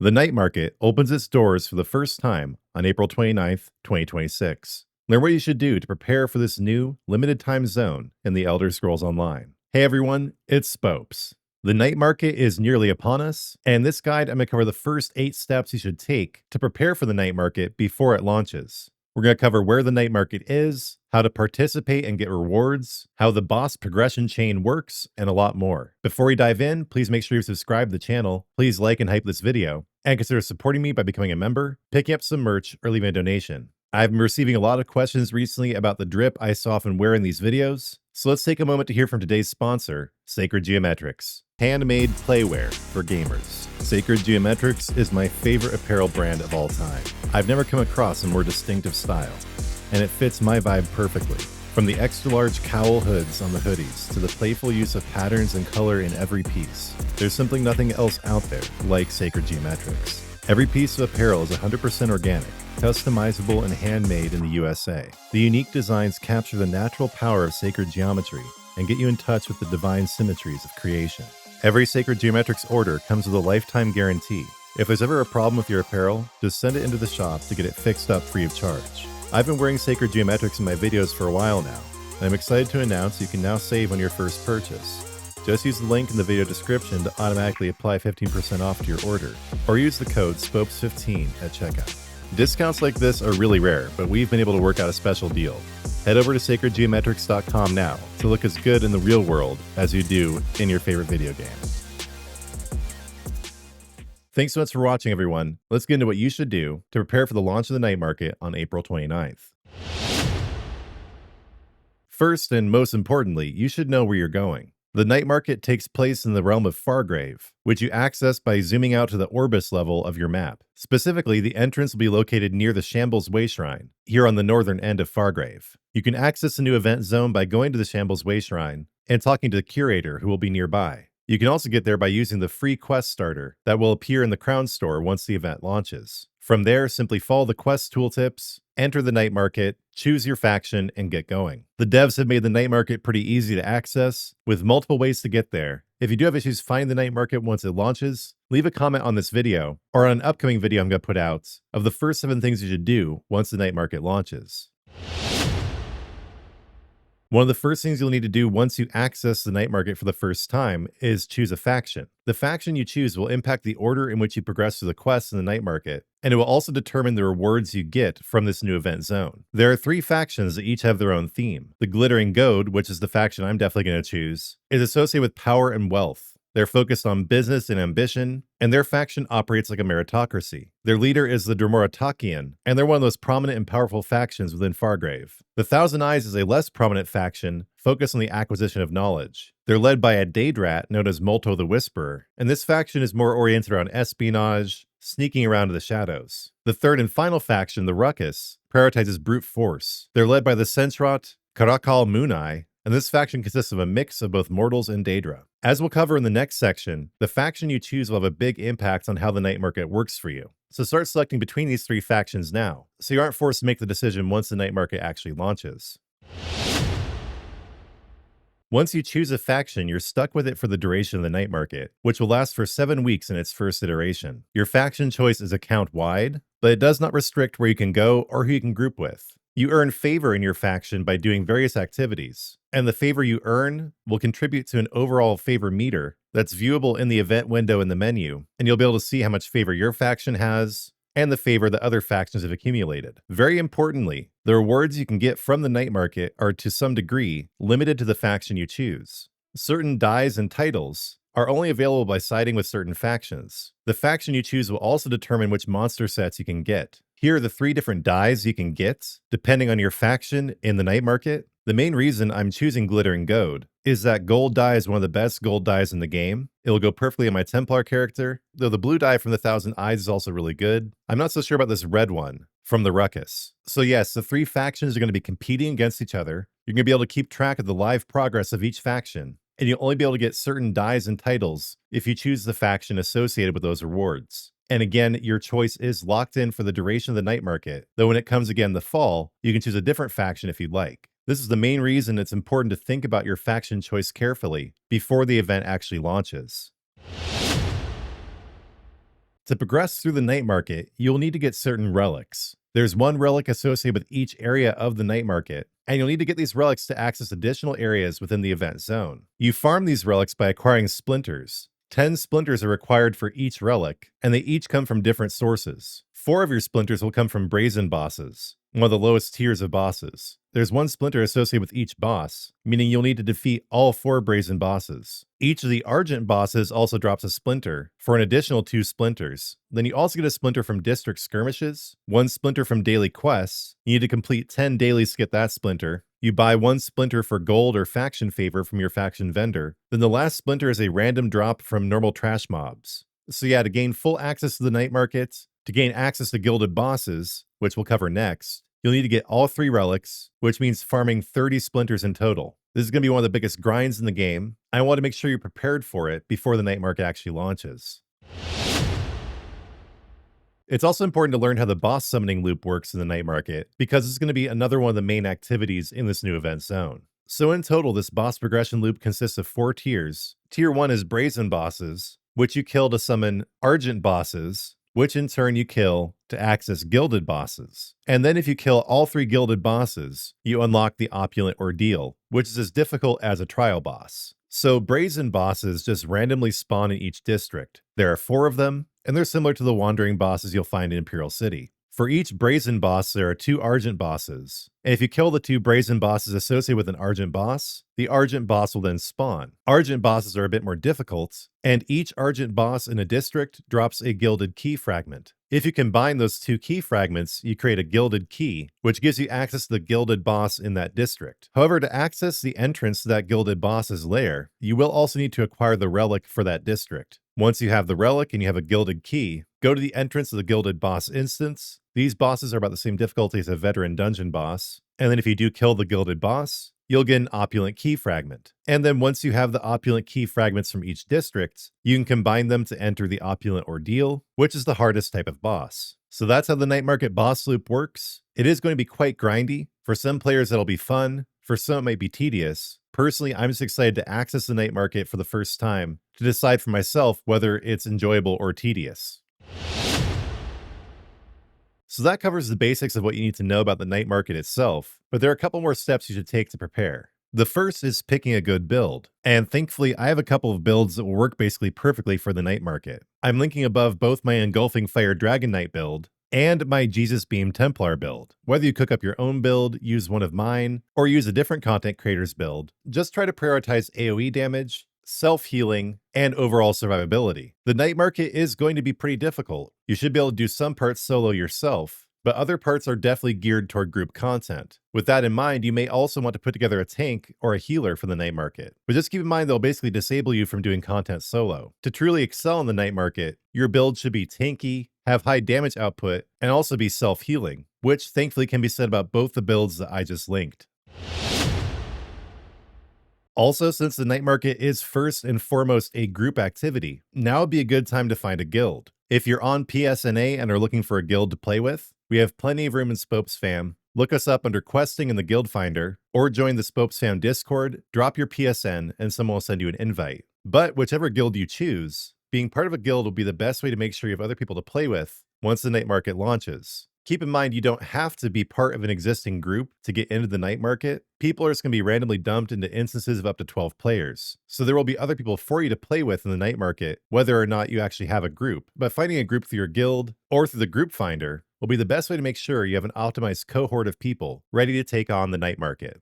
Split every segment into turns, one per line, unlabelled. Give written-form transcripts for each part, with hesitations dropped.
The night market opens its doors for the first time on April 29th, 2026. Learn what you should do to prepare for this new, limited time zone in the Elder Scrolls Online. Hey everyone, it's Spopes. The night market is nearly upon us, and in this guide I'm going to cover the first 8 steps you should take to prepare for the night market before it launches. We're going to cover where the night market is, how to participate and get rewards, how the boss progression chain works, and a lot more. Before we dive in, please make sure you subscribe to the channel, please like and hype this video, and consider supporting me by becoming a member, picking up some merch, or leaving a donation. I've been receiving a lot of questions recently about the drip I so often wear in these videos, so let's take a moment to hear from today's sponsor, Sacred Geometrix. Handmade playwear for gamers. Sacred Geometrix is my favorite apparel brand of all time. I've never come across a more distinctive style, and it fits my vibe perfectly. From the extra large cowl hoods on the hoodies to the playful use of patterns and color in every piece, there's simply nothing else out there like Sacred Geometrix. Every piece of apparel is 100% organic, customizable, and handmade in the USA. The unique designs capture the natural power of sacred geometry and get you in touch with the divine symmetries of creation. Every Sacred Geometrix order comes with a lifetime guarantee. If there's ever a problem with your apparel, just send it into the shop to get it fixed up free of charge. I've been wearing Sacred Geometrix in my videos for a while now, and I'm excited to announce you can now save on your first purchase. Just use the link in the video description to automatically apply 15% off to your order, or use the code SPOPES15 at checkout. Discounts like this are really rare, but we've been able to work out a special deal. Head over to sacredgeometrix.com now to look as good in the real world as you do in your favorite video game. Thanks so much for watching, everyone. Let's get into what you should do to prepare for the launch of the night market on April 29th. First, and most importantly, you should know where you're going. The night market takes place in the realm of Fargrave, which you access by zooming out to the Orbis level of your map. Specifically, the entrance will be located near the Shambles Way Shrine, here on the northern end of Fargrave. You can access the new event zone by going to the Shambles Way Shrine and talking to the curator who will be nearby. You can also get there by using the free quest starter that will appear in the Crown Store once the event launches. From there, simply follow the quest tooltips, enter the night market, choose your faction, and get going. The devs have made the night market pretty easy to access, with multiple ways to get there. If you do have issues finding the night market once it launches, leave a comment on this video, or on an upcoming video I'm going to put out, of the first 7 things you should do once the night market launches. One of the first things you'll need to do once you access the night market for the first time is choose a faction. The faction you choose will impact the order in which you progress through the quests in the night market, and it will also determine the rewards you get from this new event zone. There are 3 factions that each have their own theme. The Glittering Goad, which is the faction I'm definitely going to choose, is associated with power and wealth. They're focused on business and ambition, and their faction operates like a meritocracy. Their leader is the Dromoratakian, and they're one of the most prominent and powerful factions within Fargrave. The Thousand Eyes is a less prominent faction, focused on the acquisition of knowledge. They're led by a Daedrat known as Molto the Whisperer, and this faction is more oriented around espionage, sneaking around in the shadows. The third and final faction, the Ruckus, prioritizes brute force. They're led by the Sensrot Karakal Mooneye, and this faction consists of a mix of both mortals and Daedra. As we'll cover in the next section, the faction you choose will have a big impact on how the night market works for you. So start selecting between these 3 factions now, so you aren't forced to make the decision once the night market actually launches. Once you choose a faction, you're stuck with it for the duration of the night market, which will last for 7 weeks in its first iteration. Your faction choice is account-wide, but it does not restrict where you can go or who you can group with. You earn favor in your faction by doing various activities, and the favor you earn will contribute to an overall favor meter that's viewable in the event window in the menu, and you'll be able to see how much favor your faction has and the favor that other factions have accumulated. Very importantly, the rewards you can get from the night market are to some degree limited to the faction you choose. Certain dies and titles are only available by siding with certain factions. The faction you choose will also determine which monster sets you can get. Here are the 3 different dies you can get, depending on your faction in the night market. The main reason I'm choosing Glittering Goad is that gold die is one of the best gold dies in the game. It'll go perfectly on my Templar character, though the blue die from the Thousand Eyes is also really good. I'm not so sure about this red one from the Ruckus. So yes, the 3 factions are going to be competing against each other. You're going to be able to keep track of the live progress of each faction, and you'll only be able to get certain dies and titles if you choose the faction associated with those rewards. And again, your choice is locked in for the duration of the night market, though when it comes again the fall, you can choose a different faction if you'd like. This is the main reason it's important to think about your faction choice carefully before the event actually launches. To progress through the night market, you'll need to get certain relics. There's one relic associated with each area of the night market, and you'll need to get these relics to access additional areas within the event zone. You farm these relics by acquiring splinters. 10 splinters are required for each relic, and they each come from different sources. 4 of your splinters will come from brazen bosses, one of the lowest tiers of bosses. There's one splinter associated with each boss, meaning you'll need to defeat all 4 brazen bosses. Each of the Argent bosses also drops a splinter for an additional 2 splinters. Then you also get a splinter from district skirmishes, 1 splinter from daily quests. You need to complete 10 dailies to get that splinter. You buy 1 splinter for gold or faction favor from your faction vendor. Then the last splinter is a random drop from normal trash mobs. So yeah, to gain full access to the night market, to gain access to gilded bosses, which we'll cover next, you'll need to get all 3 relics, which means farming 30 splinters in total. This is going to be one of the biggest grinds in the game. I want to make sure you're prepared for it before the night market actually launches. It's also important to learn how the boss summoning loop works in the night market, because it's going to be another one of the main activities in this new event zone. So in total, this boss progression loop consists of 4 tiers. Tier 1 is brazen bosses, which you kill to summon Argent bosses, which in turn you kill to access gilded bosses. And then if you kill all 3 gilded bosses, you unlock the Opulent Ordeal, which is as difficult as a trial boss. So brazen bosses just randomly spawn in each district. There are 4 of them, and they're similar to the wandering bosses you'll find in Imperial City. For each brazen boss, there are 2 Argent bosses. And if you kill the 2 brazen bosses associated with an Argent boss, the Argent boss will then spawn. Argent bosses are a bit more difficult, and each Argent boss in a district drops a gilded key fragment. If you combine those 2 key fragments, you create a gilded key, which gives you access to the gilded boss in that district. However, to access the entrance to that gilded boss's lair, you will also need to acquire the relic for that district. Once you have the relic and you have a gilded key, go to the entrance of the gilded boss instance. These bosses are about the same difficulty as a veteran dungeon boss. And then if you do kill the gilded boss, you'll get an opulent key fragment. And then once you have the opulent key fragments from each district, you can combine them to enter the opulent ordeal, which is the hardest type of boss. So that's how the night market boss loop works. It is going to be quite grindy. For some players, it'll be fun. For some, it might be tedious. Personally, I'm just excited to access the night market for the first time to decide for myself whether it's enjoyable or tedious. So that covers the basics of what you need to know about the night market itself, but there are a couple more steps you should take to prepare. The first is picking a good build, and thankfully I have a couple of builds that will work basically perfectly for the night market. I'm linking above both my Engulfing Fire Dragon Knight build and my Jesus Beam Templar build. Whether you cook up your own build, use one of mine, or use a different content creator's build, just try to prioritize AoE damage, self-healing, and overall survivability. The night market is going to be pretty difficult. You should be able to do some parts solo yourself, but other parts are definitely geared toward group content. With that in mind, you may also want to put together a tank or a healer for the night market. But just keep in mind they'll basically disable you from doing content solo. To truly excel in the night market, your build should be tanky, have high damage output, and also be self-healing, which thankfully can be said about both the builds that I just linked. Also, since the night market is first and foremost a group activity, now would be a good time to find a guild. If you're on PSNA and are looking for a guild to play with, we have plenty of room in Spopes fam. Look us up under questing in the guild finder, or join the Spopes fam Discord, drop your PSN, and someone will send you an invite. But whichever guild you choose, being part of a guild will be the best way to make sure you have other people to play with once the night market launches. Keep in mind, you don't have to be part of an existing group to get into the night market. People are just going to be randomly dumped into instances of up to 12 players. So there will be other people for you to play with in the night market, whether or not you actually have a group. But finding a group through your guild or through the group finder will be the best way to make sure you have an optimized cohort of people ready to take on the night market.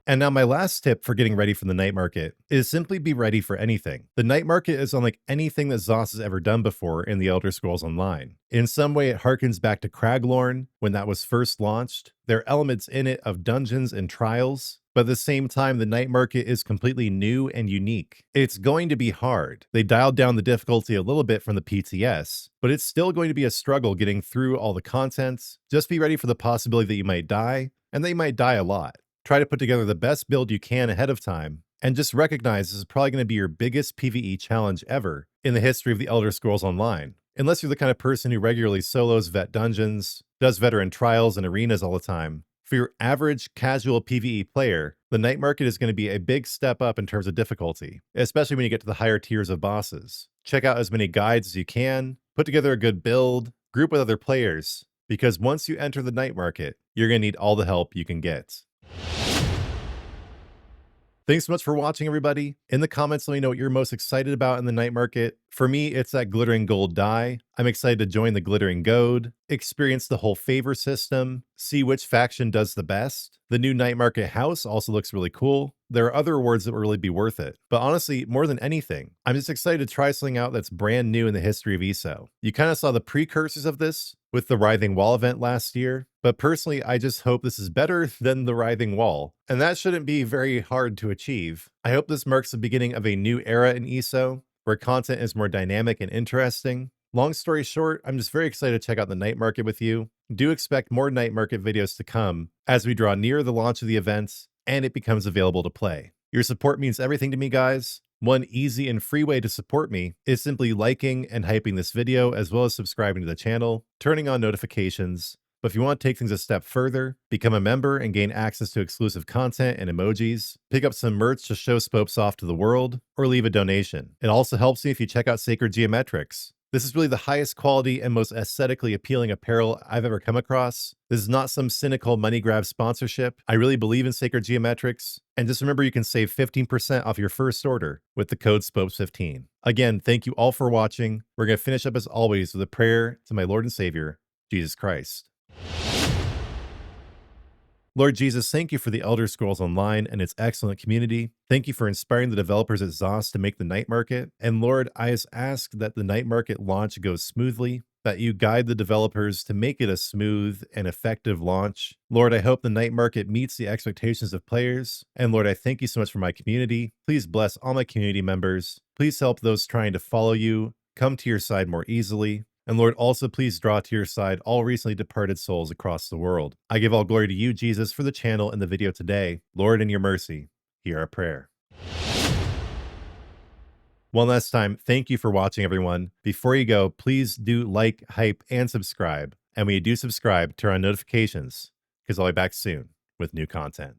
And now my last tip for getting ready for the night market is simply be ready for anything. The night market is unlike anything that ZOS has ever done before in the Elder Scrolls Online. In some way, it harkens back to Craglorn when that was first launched. There are elements in it of dungeons and trials, but at the same time, the night market is completely new and unique. It's going to be hard. They dialed down the difficulty a little bit from the PTS, but it's still going to be a struggle getting through all the content. Just be ready for the possibility that you might die, and that you might die a lot. Try to put together the best build you can ahead of time, and just recognize this is probably going to be your biggest PvE challenge ever in the history of the Elder Scrolls Online. Unless you're the kind of person who regularly solos vet dungeons, does veteran trials and arenas all the time, For your average casual PvE player, the Night Market is going to be a big step up in terms of difficulty, especially when you get to the higher tiers of bosses. Check out as many guides as you can, put together a good build, group with other players, because once you enter the Night Market, you're going to need all the help you can get. Thanks so much for watching, everybody. In the comments, let me know what you're most excited about in the Night Market. For me, it's that Glittering Gold die. I'm excited to join the Glittering Goad, experience the whole favor system, see which faction does the best. The new Night Market house also looks really cool. There are other rewards that will really be worth it. But honestly, more than anything, I'm just excited to try something out that's brand new in the history of ESO. You kind of saw the precursors of this with the Writhing Wall event last year, but personally, I just hope this is better than the Writhing Wall, and that shouldn't be very hard to achieve. I hope this marks the beginning of a new era in ESO, where content is more dynamic and interesting. Long story short, I'm just very excited to check out the Night Market with you. Do expect more Night Market videos to come as we draw near the launch of the events and it becomes available to play. Your support means everything to me, guys. One easy and free way to support me is simply liking and hyping this video, as well as subscribing to the channel, turning on notifications. But if you want to take things a step further, become a member and gain access to exclusive content and emojis, pick up some merch to show Spopes off to the world, or leave a donation. It also helps me if you check out Sacred Geometrix. This is really the highest quality and most aesthetically appealing apparel I've ever come across. This is not some cynical money grab sponsorship. I really believe in Sacred Geometrix. And just remember, you can save 15% off your first order with the code SPOPES15. Again, thank you all for watching. We're going to finish up as always with a prayer to my Lord and Savior, Jesus Christ. Lord Jesus, thank you for the Elder Scrolls Online and its excellent community. Thank you for inspiring the developers at ZOS to make the Night Market. And Lord, I just ask that the Night Market launch goes smoothly, that you guide the developers to make it a smooth and effective launch. Lord, I hope the Night Market meets the expectations of players. And Lord, I thank you so much for my community. Please bless all my community members. Please help those trying to follow you come to your side more easily. And Lord, also please draw to your side all recently departed souls across the world. I give all glory to you, Jesus, for the channel and the video today. Lord, in your mercy, hear our prayer. One last time, thank you for watching, everyone. Before you go, please do like, hype, and subscribe. And when you do subscribe, turn on notifications, because I'll be back soon with new content.